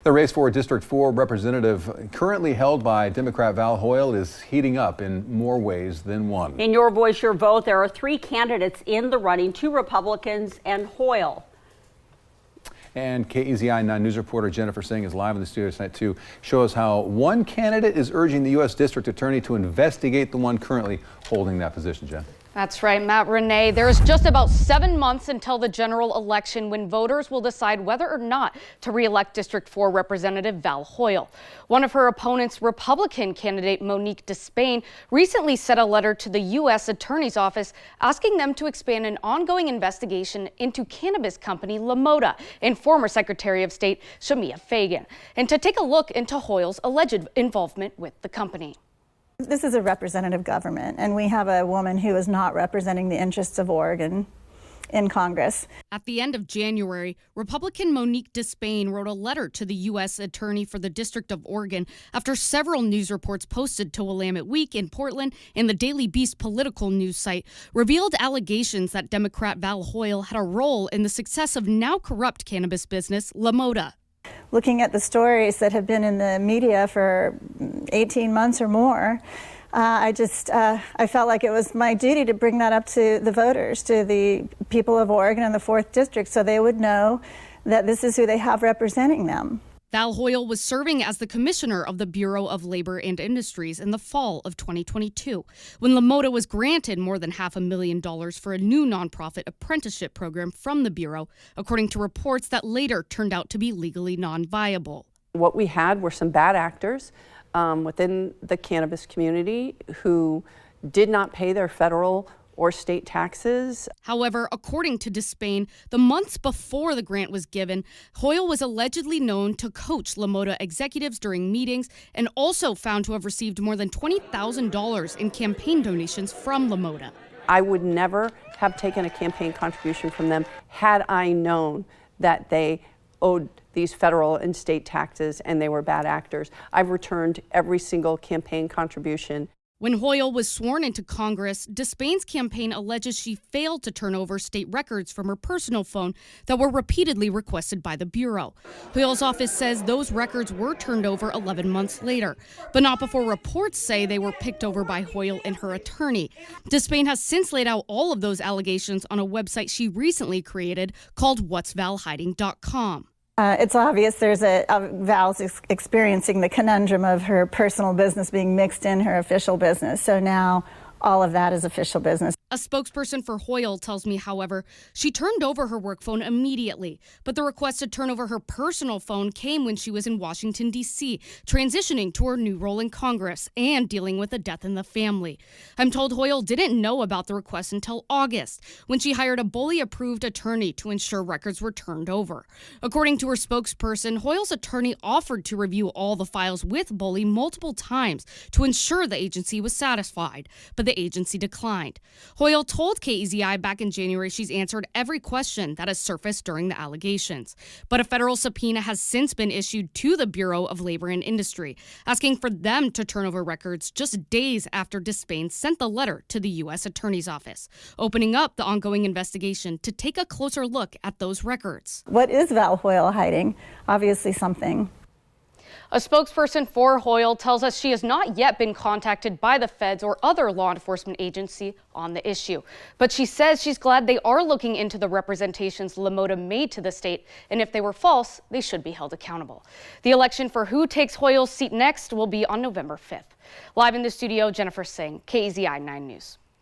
The race for District 4 representative, currently held by Democrat Val Hoyle, is heating up in more ways than one. In Your Voice, Your Vote, there are 3 candidates in the running, 2 Republicans and Hoyle. And KEZI 9 News reporter Jennifer Singh is live in the studio tonight to show us how one candidate is urging the U.S. District Attorney to investigate the one currently holding that position, Jen. That's right, Matt. Renee, there's just about 7 months until the general election when voters will decide whether or not to re-elect District 4 Representative Val Hoyle. One of her opponents, Republican candidate Monique DeSpain, recently sent a letter to the U.S. Attorney's Office asking them to expand an ongoing investigation into cannabis company Mota and former Secretary of State Shemia Fagan, and to take a look into Hoyle's alleged involvement with the company. This is a representative government, and we have a woman who is not representing the interests of Oregon in Congress. At the end of January, Republican Monique DeSpain wrote a letter to the U.S. Attorney for the District of Oregon after several news reports posted to Willamette Week in Portland and the Daily Beast political news site revealed allegations that Democrat Val Hoyle had a role in the success of now corrupt cannabis business Mota. Looking at the stories that have been in the media for 18 months or more, I felt like it was my duty to bring that up to the voters, to the people of Oregon and the 4th District, so they would know that this is who they have representing them. Val Hoyle was serving as the commissioner of the Bureau of Labor and Industries in the fall of 2022, when Mota was granted more than $500,000 for a new nonprofit apprenticeship program from the Bureau, according to reports that later turned out to be legally non-viable. What we had were some bad actors within the cannabis community who did not pay their federal or state taxes. However, according to DeSpain, the months before the grant was given, Hoyle was allegedly known to coach Mota executives during meetings and also found to have received more than $20,000 in campaign donations from Mota. I would never have taken a campaign contribution from them had I known that they owed these federal and state taxes and they were bad actors. I've returned every single campaign contribution. When Hoyle was sworn into Congress, DeSpain's campaign alleges she failed to turn over state records from her personal phone that were repeatedly requested by the Bureau. Hoyle's office says those records were turned over 11 months later, but not before reports say they were picked over by Hoyle and her attorney. DeSpain has since laid out all of those allegations on a website she recently created called whatsvalhiding.com. It's obvious there's Val's experiencing the conundrum of her personal business being mixed in her official business. So now all of that is official business. A spokesperson for Hoyle tells me, however, she turned over her work phone immediately, but the request to turn over her personal phone came when she was in Washington, D.C., transitioning to her new role in Congress and dealing with a death in the family. I'm told Hoyle didn't know about the request until August, when she hired a BOLI-approved attorney to ensure records were turned over. According to her spokesperson, Hoyle's attorney offered to review all the files with BOLI multiple times to ensure the agency was satisfied, but the agency declined. Hoyle told KEZI back in January she's answered every question that has surfaced during the allegations. But a federal subpoena has since been issued to the Bureau of Labor and Industry, asking for them to turn over records just days after DeSpain sent the letter to the U.S. Attorney's Office, opening up the ongoing investigation to take a closer look at those records. What is Val Hoyle hiding? Obviously something. A spokesperson for Hoyle tells us she has not yet been contacted by the feds or other law enforcement agency on the issue. But she says she's glad they are looking into the representations Mota made to the state, and if they were false, they should be held accountable. The election for who takes Hoyle's seat next will be on November 5th. Live in the studio, Jennifer Singh, KEZI 9 News.